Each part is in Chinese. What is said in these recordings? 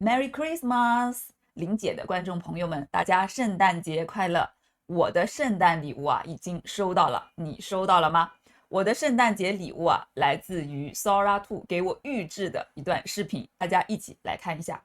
Merry Christmas！ 玲姐的观众朋友们，大家圣诞节快乐！我的圣诞礼物啊，已经收到了，你收到了吗？我的圣诞节礼物啊，来自于 Sora 兔给我预制的一段视频，大家一起来看一下。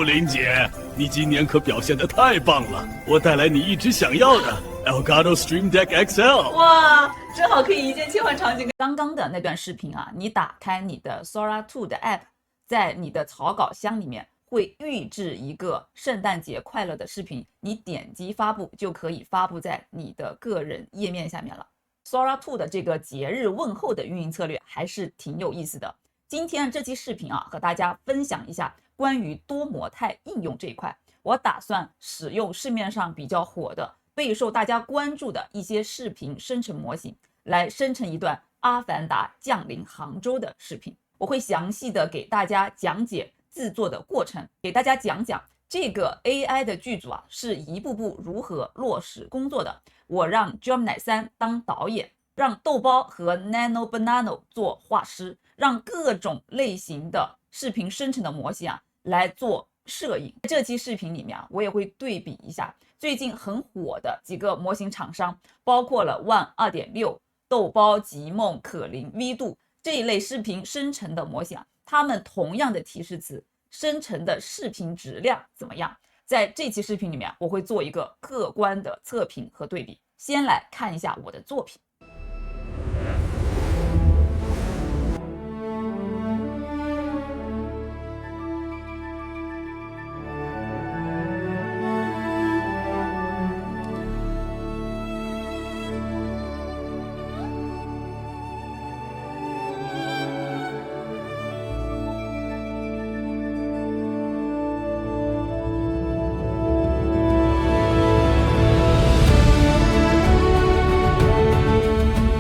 林姐，你今年可表现得太棒了！我带来你一直想要的 Elgato Stream Deck XL。哇，正好可以一键切换场景。刚刚的那段视频啊，你打开你的 Sora 2的 App， 在你的草稿箱里面会预制一个圣诞节快乐的视频，你点击发布就可以发布在你的个人页面下面了。Sora 2的这个节日问候的运营策略还是挺有意思的。今天这期视频啊，和大家分享一下关于多模态应用这一块。我打算使用市面上比较火的、备受大家关注的一些视频生成模型，来生成一段《阿凡达降临杭州》的视频。我会详细的给大家讲解制作的过程，给大家讲讲这个 AI 的剧组啊是一步步如何落实工作的。我让 Gemini 3当导演，让豆包和 Nano Banana 做画师，让各种类型的视频生成的模型啊来做摄影。这期视频里面啊，我也会对比一下最近很火的几个模型厂商，包括了 One 2.6、豆包、极梦、可伶、V 度这一类视频生成的模型啊，他们同样的提示词生成的视频质量怎么样？在这期视频里面，我会做一个客观的测评和对比。先来看一下我的作品。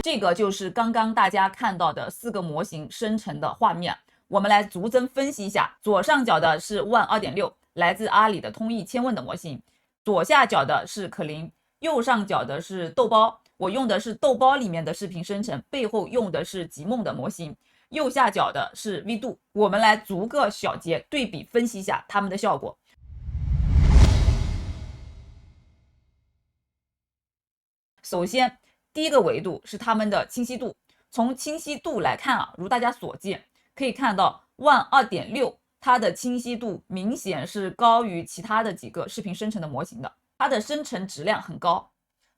这个就是刚刚大家看到的4个模型生成的画面，我们来逐帧分析一下。左上角的是 One 2.6， 来自阿里的通义千问的模型；左下角的是可伶，右上角的是豆包。我用的是豆包里面的视频生成，背后用的是极梦的模型。右下角的是 V 度。我们来逐个小节对比分析一下它们的效果。首先，第一个维度是它们的清晰度。从清晰度来看啊，如大家所见，可以看到 One 2.6它的清晰度明显是高于其他的几个视频生成的模型的，它的生成质量很高。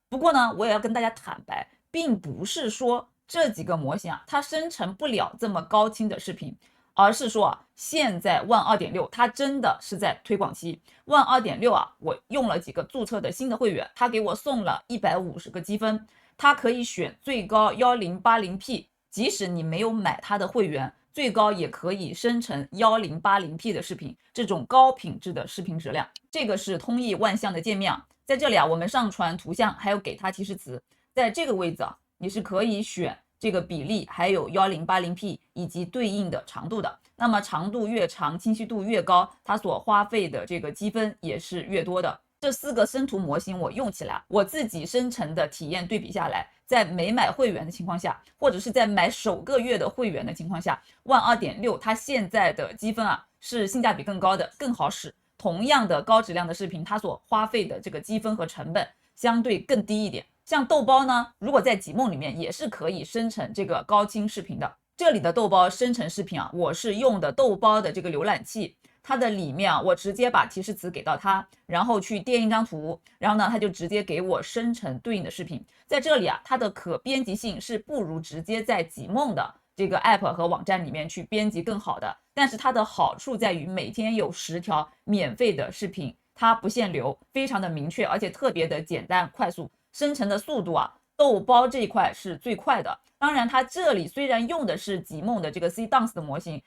不过呢，我也要跟大家坦白，并不是说这几个模型啊，它生成不了这么高清的视频，而是说啊，现在 One 2.6它真的是在推广期。One 2.6啊，我用了几个注册的新的会员，他给我送了150个积分，它可以选最高 1080p， 即使你没有买它的会员，最高也可以生成 1080p 的视频，这种高品质的视频质量。这个是通义万象的界面啊，在这里啊，我们上传图像，还有给它提示词，在这个位置啊，你是可以选这个比例，还有 1080p 以及对应的长度的。那么长度越长，清晰度越高，它所花费的这个积分也是越多的。这4个生图模型我用起来，我自己生成的体验对比下来，在没买会员的情况下，或者是在买首个月的会员的情况下， One 2.6它现在的积分啊是性价比更高的，更好使。同样的高质量的视频，它所花费的这个积分和成本相对更低一点。像豆包呢，如果在极梦里面也是可以生成这个高清视频的。这里的豆包生成视频啊，我是用的豆包的这个浏览器，它的里面啊，我直接把提示词给到它，然后去垫一张图，然后呢，它就直接给我生成对应的视频。在这里啊，它的可编辑性是不如直接在极梦的这个 app 和网站里面去编辑更好的，但是它的好处在于每天有10条免费的视频，它不限流，非常的明确，而且特别的简单快速，生成的速度啊，豆包这一块是最快的。当然，它这里虽然用的是极梦的这个 C-Dance 的模型，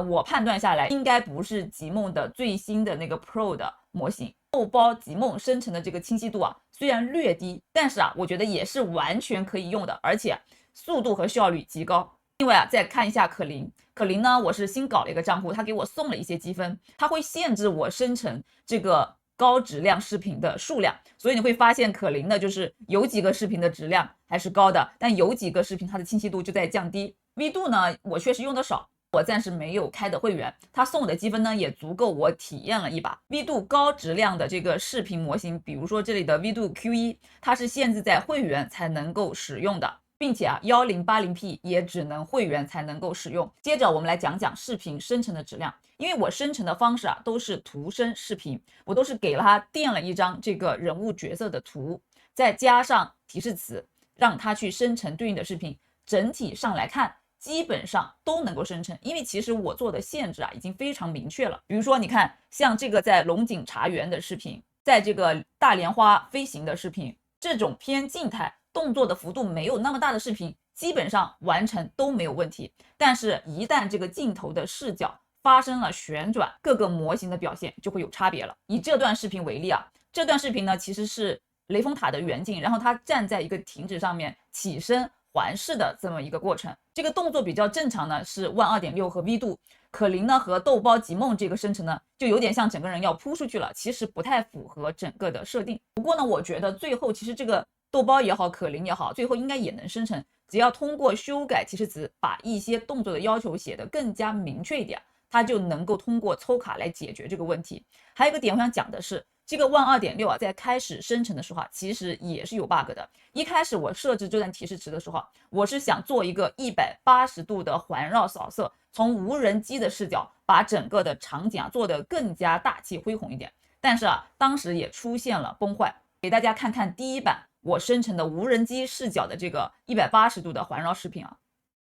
我判断下来应该不是极梦的最新的那个 Pro 的模型。豆包极梦生成的这个清晰度啊，虽然略低，但是啊，我觉得也是完全可以用的，而且速度和效率极高。另外啊，再看一下可伶，可伶呢，我是新搞了一个账户，它给我送了一些积分，它会限制我生成这个高质量视频的数量，所以你会发现可伶呢，就是有几个视频的质量还是高的，但有几个视频它的清晰度就在降低。V 度呢，我确实用的少，我暂时没有开的会员，他送我的积分呢也足够我体验了一把 V 度高质量的这个视频模型，比如说这里的 V 度 Q1，它是限制在会员才能够使用的，并且1080p 也只能会员才能够使用。接着我们来讲讲视频生成的质量，因为我生成的方式都是图生视频，我都是给了它垫了一张这个人物角色的图，再加上提示词，让它去生成对应的视频。整体上来看，基本上都能够生成，因为其实我做的限制已经非常明确了。比如说你看，像这个在龙井茶园的视频，在这个大莲花飞行的视频，这种偏静态动作的幅度没有那么大的视频，基本上完成都没有问题。但是一旦这个镜头的视角发生了旋转，各个模型的表现就会有差别了。以这段视频为例这段视频呢其实是雷峰塔的远景，然后他站在一个亭子上面起身环视的这么一个过程，这个动作比较正常呢，是万 2.6 和 V 度。可伶呢和豆包即梦这个生成呢，就有点像整个人要扑出去了，其实不太符合整个的设定。不过呢，我觉得最后其实这个豆包也好，可伶也好，最后应该也能生成，只要通过修改提示词，把一些动作的要求写得更加明确一点，它就能够通过抽卡来解决这个问题。还有一个点我想讲的是，这个万 2.6 在开始生成的时候其实也是有 bug 的。一开始我设置这段提示词的时候我是想做一个180度的环绕扫射，从无人机的视角把整个的场景做得更加大气恢宏一点。但是当时也出现了崩坏，给大家看看第一版我生成的无人机视角的这个180度的环绕视频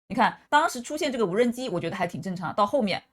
你看当时出现这个无人机，我觉得还挺正常的，到后面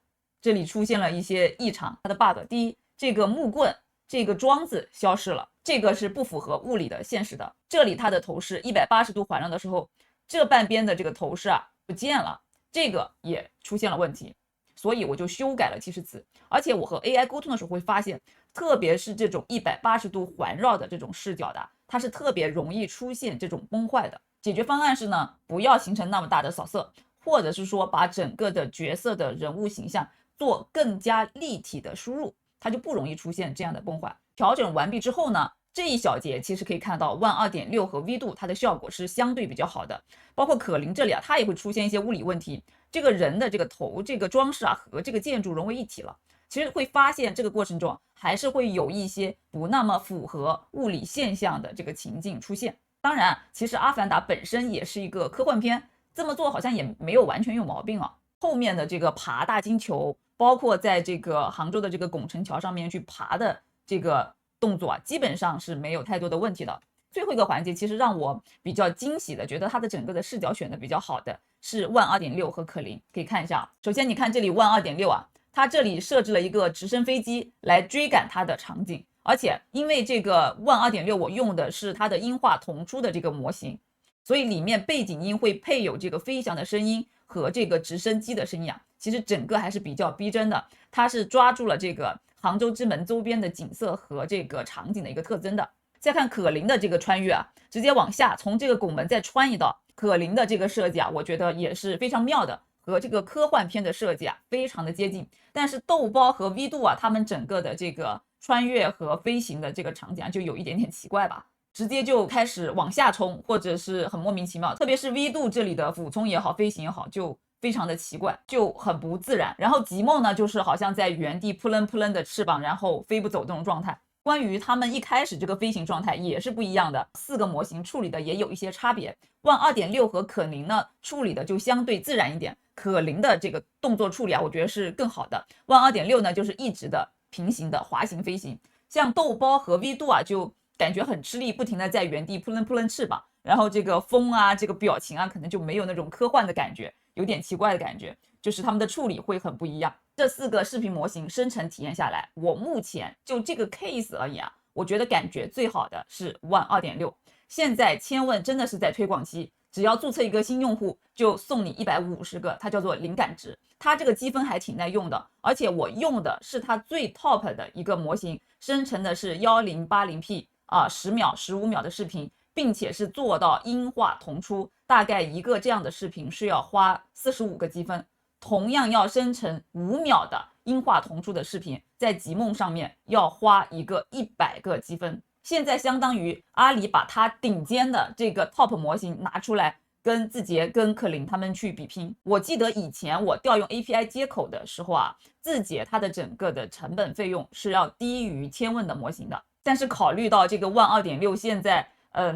这里出现了一些异常。它的 bug， 第一，这个木棍这个桩子消失了，这个是不符合物理的现实的。这里它的头饰180度环绕的时候，这半边的这个头饰不见了，这个也出现了问题，所以我就修改了提示词。而且我和 AI 沟通的时候会发现，特别是这种180度环绕的这种视角的，它是特别容易出现这种崩坏的。解决方案是呢，不要形成那么大的扫射，或者是说把整个的角色的人物形象做更加立体的输入，它就不容易出现这样的崩坏。调整完毕之后呢，这一小节其实可以看到万 2.6 和 V 度它的效果是相对比较好的。包括可伶这里它也会出现一些物理问题，这个人的这个头这个装饰和这个建筑融为一体了。其实会发现这个过程中还是会有一些不那么符合物理现象的这个情境出现。当然其实阿凡达本身也是一个科幻片，这么做好像也没有完全有毛病后面的这个爬大金球，包括在这个杭州的这个拱辰桥上面去爬的这个动作基本上是没有太多的问题的。最后一个环节其实让我比较惊喜的，觉得它的整个的视角选的比较好的是万 2.6 和可伶。可以看一下首先你看这里万 2.6它这里设置了一个直升飞机来追赶它的场景，而且因为这个万 2.6 我用的是它的音画同出的这个模型，所以里面背景音会配有这个飞翔的声音和这个直升机的声音其实整个还是比较逼真的。它是抓住了这个杭州之门周边的景色和这个场景的一个特征的。再看可伶的这个穿越直接往下从这个拱门再穿一道，可伶的这个设计我觉得也是非常妙的，和这个科幻片的设计非常的接近。但是豆包和 V 度他们整个的这个穿越和飞行的这个场景就有一点点奇怪吧，直接就开始往下冲，或者是很莫名其妙。特别是 V 度这里的俯冲也好，飞行也好，就非常的奇怪，就很不自然。然后即梦呢，就是好像在原地扑棱扑棱的翅膀，然后飞不走这种状态。关于他们一开始这个飞行状态也是不一样的，4个模型处理的也有一些差别。万 2.6 和可伶呢处理的就相对自然一点，可伶的这个动作处理我觉得是更好的。万 2.6 呢就是一直的平行的滑行飞行，像豆包和 V 度就感觉很吃力，不停的在原地扑棱扑棱翅膀，然后这个风这个表情可能就没有那种科幻的感觉，有点奇怪的感觉，就是他们的处理会很不一样。这4个视频模型生成体验下来，我目前就这个 case 而言我觉得感觉最好的是万 2.6。 现在千问真的是在推广期，只要注册一个新用户就送你150个，它叫做灵感值，它这个积分还挺耐用的。而且我用的是它最 top 的一个模型，生成的是1080p 10秒15秒的视频，并且是做到音画同出，大概一个这样的视频是要花45个积分。同样要生成5秒的音画同出的视频，在即梦上面要花一个100个积分。现在相当于阿里把它顶尖的这个 top 模型拿出来跟字节、跟可伶他们去比拼。我记得以前我调用 API 接口的时候啊，字节它的整个的成本费用是要低于千问的模型的。但是考虑到这个万 2.6 现在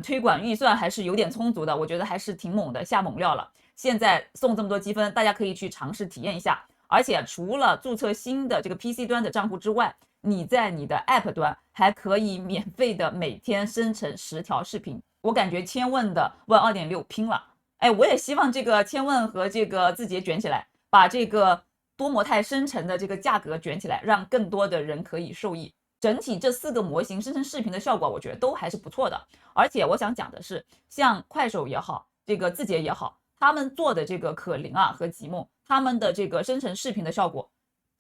推广预算还是有点充足的，我觉得还是挺猛的，下猛料了。现在送这么多积分，大家可以去尝试体验一下。而且除了注册新的这个 PC 端的账户之外，你在你的 App 端还可以免费的每天生成10条视频。我感觉千问的万 2.6 拼了。哎，我也希望这个千问和这个字节卷起来，把这个多模态生成的这个价格卷起来，让更多的人可以受益。整体这4个模型生成视频的效果，我觉得都还是不错的。而且我想讲的是，像快手也好，这个字节也好，他们做的这个可伶啊和即梦，他们的这个生成视频的效果，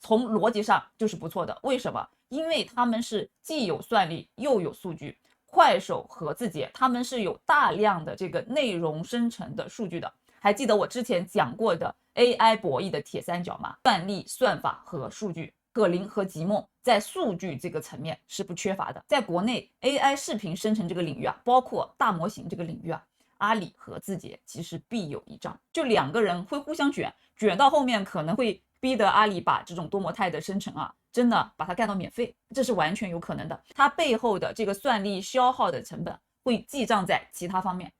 从逻辑上就是不错的。为什么？因为他们是既有算力又有数据。快手和字节他们是有大量的这个内容生成的数据的。还记得我之前讲过的 AI 博弈的铁三角吗？算力、算法和数据。可伶和即梦在数据这个层面是不缺乏的。在国内 AI 视频生成这个领域啊，包括大模型这个领域啊，阿里和字节其实必有一仗，就2个人会互相卷到后面可能会逼得阿里把这种多模态的生成啊，真的把它干到免费，这是完全有可能的。它背后的这个算力消耗的成本会记账在其他方面。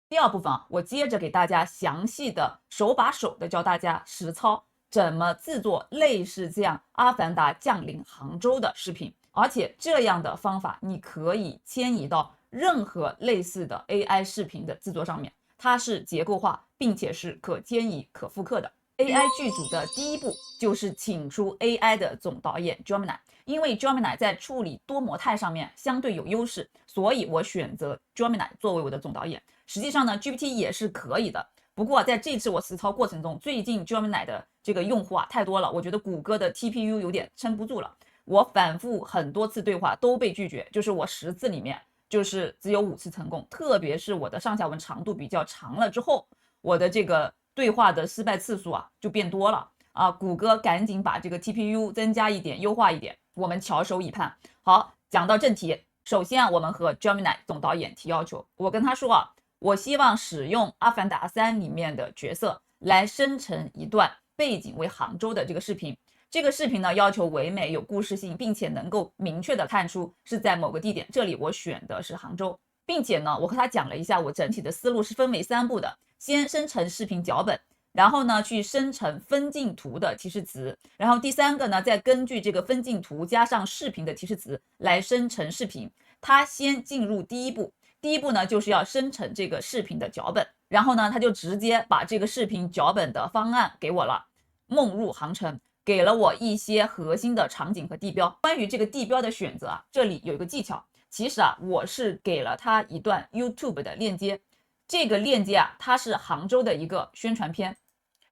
第2部分啊，我接着给大家详细的手把手的教大家实操怎么制作类似这样阿凡达降临杭州的视频，而且这样的方法你可以迁移到任何类似的 AI 视频的制作上面，它是结构化并且是可迁移可复刻的。AI 剧组的第1步就是请出 AI 的总导演 Gemini， 因为 Gemini 在处理多模态上面相对有优势，所以我选择 Gemini 作为我的总导演。实际上呢 GPT 也是可以的，不过在这次我实操过程中，最近 Gemini 的这个用户啊太多了，我觉得谷歌的 TPU 有点撑不住了，我反复很多次对话都被拒绝，就是我10次里面就是只有5次成功，特别是我的上下文长度比较长了之后，我的这个对话的失败次数啊就变多了啊。谷歌赶紧把这个 TPU 增加一点，优化一点，我们翘首以盼。好，讲到正题，首先啊，我们和 Gemini 总导演提要求，我跟他说啊，我希望使用《阿凡达3》里面的角色来生成一段背景为杭州的这个视频。这个视频呢，要求唯美有故事性，并且能够明确的看出是在某个地点。这里我选的是杭州，并且呢，我和他讲了一下我整体的思路是分为3步的：先生成视频脚本，然后呢去生成分镜图的提示词，然后第3个呢再根据这个分镜图加上视频的提示词来生成视频。他先进入第1步。第1步呢，就是要生成这个视频的脚本，然后呢，他就直接把这个视频脚本的方案给我了，梦入航程，给了我一些核心的场景和地标。关于这个地标的选择啊，这里有一个技巧，其实啊，我是给了他一段 YouTube 的链接，这个链接啊，它是杭州的一个宣传片。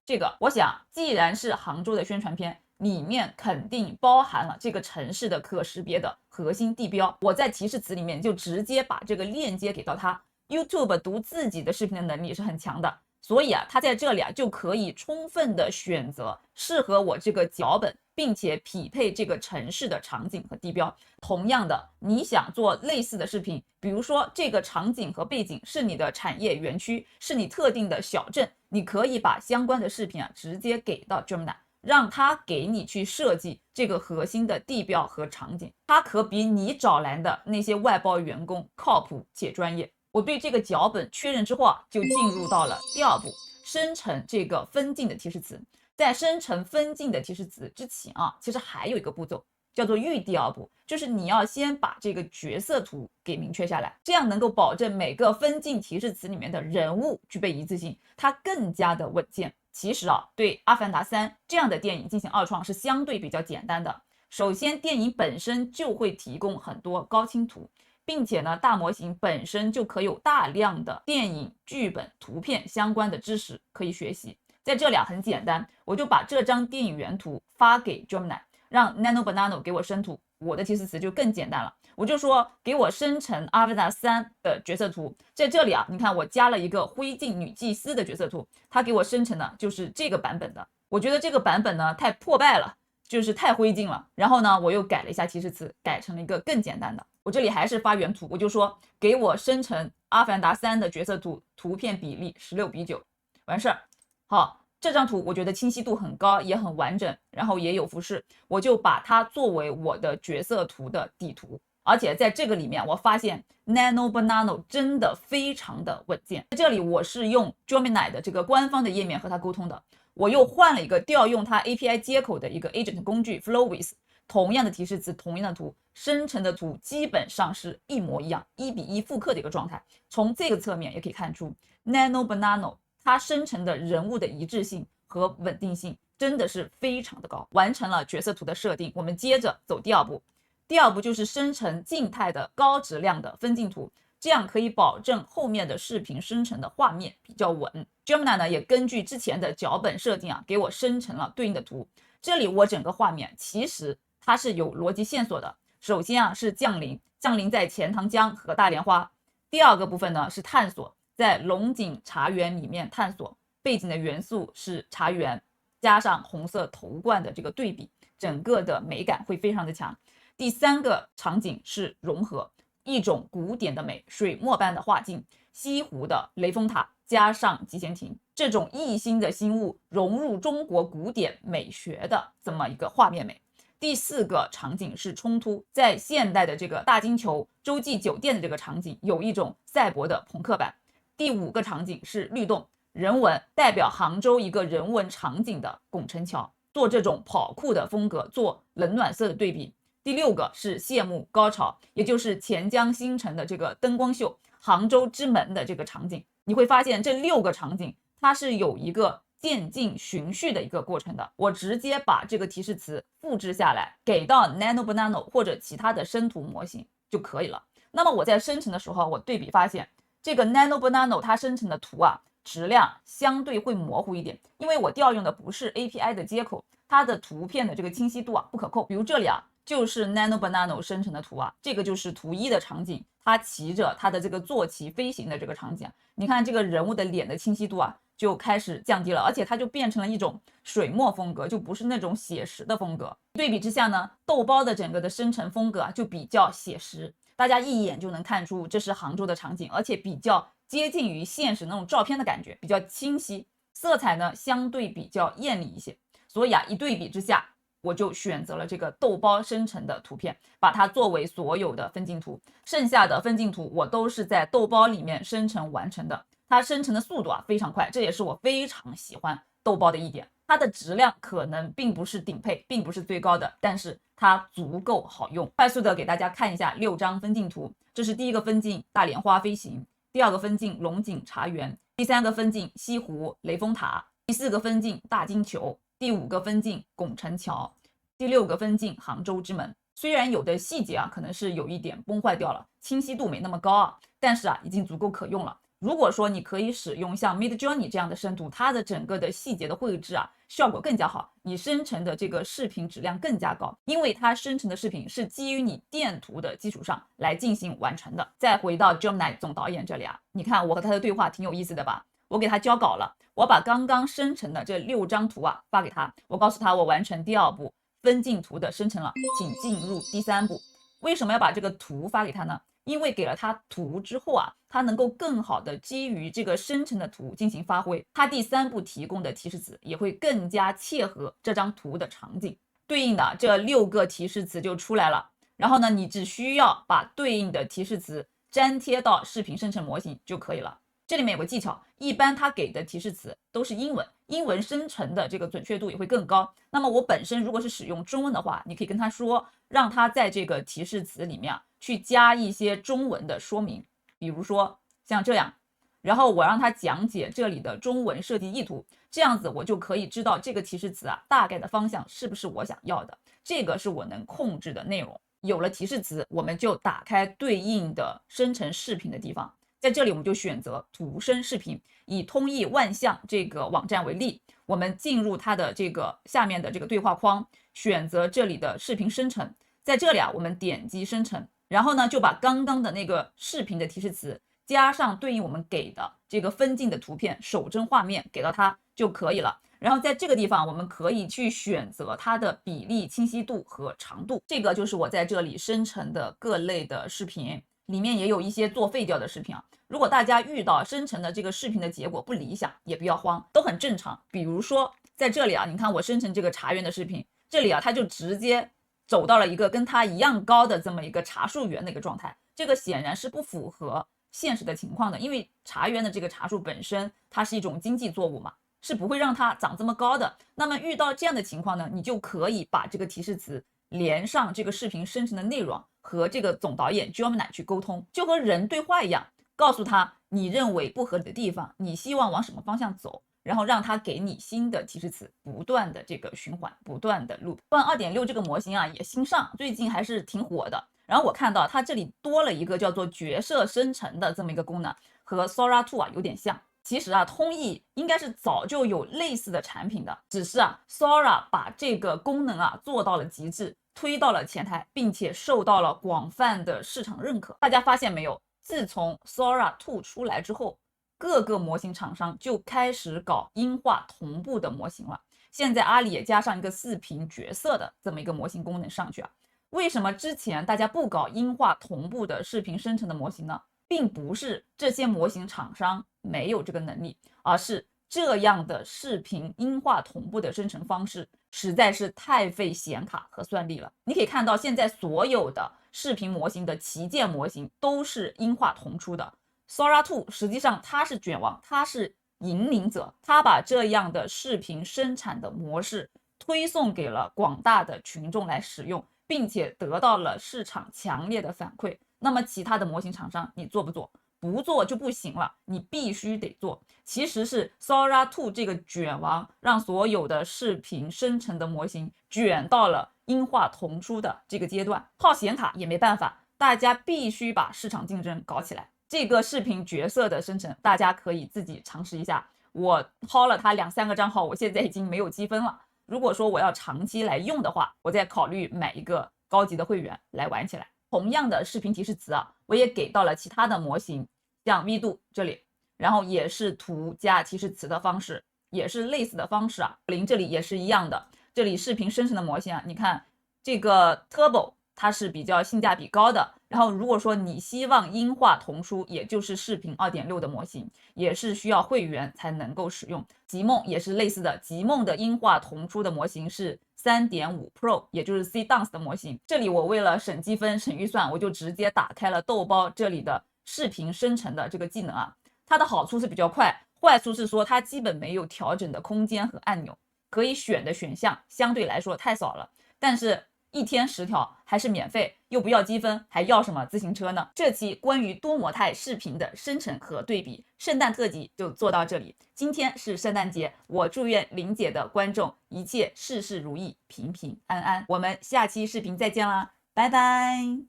这个我想，既然是杭州的宣传片，里面肯定包含了这个城市的可识别的核心地标。我在提示词里面就直接把这个链接给到他。YouTube 读自己的视频的能力是很强的，所以啊，他在这里啊就可以充分的选择适合我这个脚本，并且匹配这个城市的场景和地标。同样的，你想做类似的视频，比如说这个场景和背景是你的产业园区，是你特定的小镇，你可以把相关的视频啊直接给到 Gemini，让他给你去设计这个核心的地标和场景，它可比你找来的那些外包员工靠谱且专业。我对这个脚本确认之后啊，就进入到了第2步，生成这个分镜的提示词。在生成分镜的提示词之前啊，其实还有一个步骤叫做预第2步，就是你要先把这个角色图给明确下来，这样能够保证每个分镜提示词里面的人物具备一致性，它更加的稳健。其实啊，对《阿凡达3》这样的电影进行二创是相对比较简单的。首先，电影本身就会提供很多高清图，并且呢，大模型本身就可有大量的电影、剧本、图片相关的知识可以学习。在这里啊，很简单，我就把这张电影原图发给 Gemini， 让 Nano Banana 给我生图。我的提示词就更简单了，我就说给我生成《阿凡达3》的角色图。在这里啊，你看我加了一个灰烬女祭司的角色图，它给我生成的就是这个版本的。我觉得这个版本呢太破败了，就是太灰烬了。然后呢，我又改了一下提示词，改成了一个更简单的。我这里还是发原图，我就说给我生成《阿凡达3》的角色图，图片比例16:9，完事儿。好，这张图我觉得清晰度很高，也很完整，然后也有服饰，我就把它作为我的角色图的底图。而且在这个里面，我发现 Nano Banana 真的非常的稳健。在这里我是用 Gemini 的这个官方的页面和它沟通的，我又换了一个调用它 API 接口的一个 agent 工具 Flowwiz， 同样的提示词，同样的图，生成的图基本上是一模一样，1:1复刻的一个状态。从这个侧面也可以看出 Nano Banana 它生成的人物的一致性和稳定性真的是非常的高。完成了角色图的设定，我们接着走第二步。第二步就是生成静态的高质量的分镜图，这样可以保证后面的视频生成的画面比较稳。Gemini 呢也根据之前的脚本设定给我生成了对应的图。这里我整个画面其实它是有逻辑线索的。首先是降临在钱塘江和大莲花。第二个部分呢是探索，在龙井茶园里面探索，背景的元素是茶园，加上红色头冠的这个对比，整个的美感会非常的强。第三个场景是融合，一种古典的美，水墨般的画境，西湖的雷峰塔加上集贤亭，这种异星的新物融入中国古典美学的这么一个画面美。第四个场景是冲突，在现代的这个大金球洲际酒店的这个场景有一种赛博的朋克版。第五个场景是律动，人文，代表杭州一个人文场景的拱辰桥，做这种跑酷的风格，做冷暖色的对比。第六个是谢幕高潮，也就是钱江新城的这个灯光秀，杭州之门的这个场景。你会发现这6个场景它是有一个渐进循序的一个过程的。我直接把这个提示词复制下来，给到 Nano Banana 或者其他的生图模型就可以了。那么我在生成的时候，我对比发现这个 Nano Banana 它生成的图质量相对会模糊一点，因为我调用的不是 API 的接口，它的图片的这个清晰度不可控。比如这里就是 Nano Banana 生成的图这个就是图1的场景，它骑着它的这个坐骑飞行的这个场景。你看这个人物的脸的清晰度就开始降低了，而且它就变成了一种水墨风格，就不是那种写实的风格。对比之下呢，豆包的整个的生成风格就比较写实，大家一眼就能看出这是杭州的场景，而且比较接近于现实那种照片的感觉，比较清晰，色彩呢相对比较艳丽一些。所以一对比之下，我就选择了这个豆包生成的图片，把它作为所有的分镜图。剩下的分镜图我都是在豆包里面生成完成的，它生成的速度非常快，这也是我非常喜欢豆包的一点。它的质量可能并不是顶配，并不是最高的，但是它足够好用。快速的给大家看一下6张分镜图，这是第一个分镜大莲花飞行，第二个分镜龙井茶园，第三个分镜西湖雷峰塔，第四个分镜大金球，第5个分镜拱辰桥，第6个分镜杭州之门。虽然有的细节可能是有一点崩坏掉了，清晰度没那么高但是已经足够可用了。如果说你可以使用像 Midjourney 这样的生图，它的整个的细节的绘制效果更加好，你生成的这个视频质量更加高，因为它生成的视频是基于你电图的基础上来进行完成的。再回到 Gemini 总导演这里你看我和他的对话挺有意思的吧？我给他交稿了，我把刚刚生成的这6张图发给他，我告诉他我完成第2步分镜图的生成了，请进入第3步。为什么要把这个图发给他呢？因为给了他图之后他能够更好的基于这个生成的图进行发挥，他第3步提供的提示词也会更加切合这张图的场景，对应的这6个提示词就出来了。然后呢，你只需要把对应的提示词粘贴到视频生成模型就可以了。这里面有个技巧，一般他给的提示词都是英文，英文生成的这个准确度也会更高。那么我本身如果是使用中文的话，你可以跟他说，让他在这个提示词里面去加一些中文的说明，比如说像这样，然后我让他讲解这里的中文设计意图，这样子我就可以知道这个提示词大概的方向是不是我想要的，这个是我能控制的内容。有了提示词，我们就打开对应的生成视频的地方，在这里我们就选择图生视频，以通义万象这个网站为例，我们进入它的这个下面的这个对话框，选择这里的视频生成，在这里我们点击生成，然后呢就把刚刚的那个视频的提示词加上对应我们给的这个分镜的图片手帧画面给到它就可以了。然后在这个地方，我们可以去选择它的比例、清晰度和长度。这个就是我在这里生成的各类的视频，里面也有一些作废掉的视频啊。如果大家遇到生成的这个视频的结果不理想，也不要慌，都很正常。比如说在这里啊，你看我生成这个茶园的视频，这里啊，它就直接走到了一个跟它一样高的这么一个茶树园的一个状态，这个显然是不符合现实的情况的，因为茶园的这个茶树本身它是一种经济作物嘛，是不会让它长这么高的。那么遇到这样的情况呢，你就可以把这个提示词连上这个视频生成的内容，和这个总导演 Gemini 去沟通，就和人对话一样，告诉他你认为不合理的地方，你希望往什么方向走，然后让他给你新的提示词，不断的这个循环，不断的 loop。万 2.6 这个模型啊也新上，最近还是挺火的。然后我看到它这里多了一个叫做角色生成的这么一个功能，和 Sora 2啊有点像。其实啊，通义应该是早就有类似的产品的，只是啊 Sora 把这个功能啊做到了极致，推到了前台，并且受到了广泛的市场认可。大家发现没有？自从 Sora 2出来之后，各个模型厂商就开始搞音画同步的模型了。现在阿里也加上一个视频角色的这么一个模型功能上去啊。为什么之前大家不搞音画同步的视频生成的模型呢？并不是这些模型厂商没有这个能力，而是这样的视频音画同步的生成方式实在是太费显卡和算力了。你可以看到现在所有的视频模型的旗舰模型都是音画同出的。Sora 2实际上它是卷王，它是引领者，它把这样的视频生产的模式推送给了广大的群众来使用，并且得到了市场强烈的反馈。那么其他的模型厂商你做不做？不做就不行了，你必须得做。其实是 Sora 2这个卷王让所有的视频生成的模型卷到了音画同出的这个阶段，耗显卡也没办法，大家必须把市场竞争搞起来。这个视频角色的生成大家可以自己尝试一下，我薅了它2-3个账号，我现在已经没有积分了。如果说我要长期来用的话，我再考虑买一个高级的会员来玩起来。同样的视频提示词啊，我也给到了其他的模型，像 V 度这里，然后也是图加提示词的方式，也是类似的方式啊。0这里也是一样的，这里视频生成的模型啊，你看这个 Turbo 它是比较性价比高的。然后如果说你希望音画同出，也就是视频 2.6 的模型，也是需要会员才能够使用。极梦也是类似的，极梦的音画同出的模型是3.5 Pro， 也就是 C-Dance 的模型。这里我为了省积分省预算，我就直接打开了豆包这里的视频生成的这个技能啊。它的好处是比较快，坏处是说它基本没有调整的空间和按钮，可以选的选项相对来说太少了。但是1天10条还是免费，又不要积分，还要什么自行车呢？这期关于多模态视频的生成和对比圣诞特辑就做到这里。今天是圣诞节，我祝愿玲姐的观众一切事事如意，平平安安。我们下期视频再见啦，拜拜。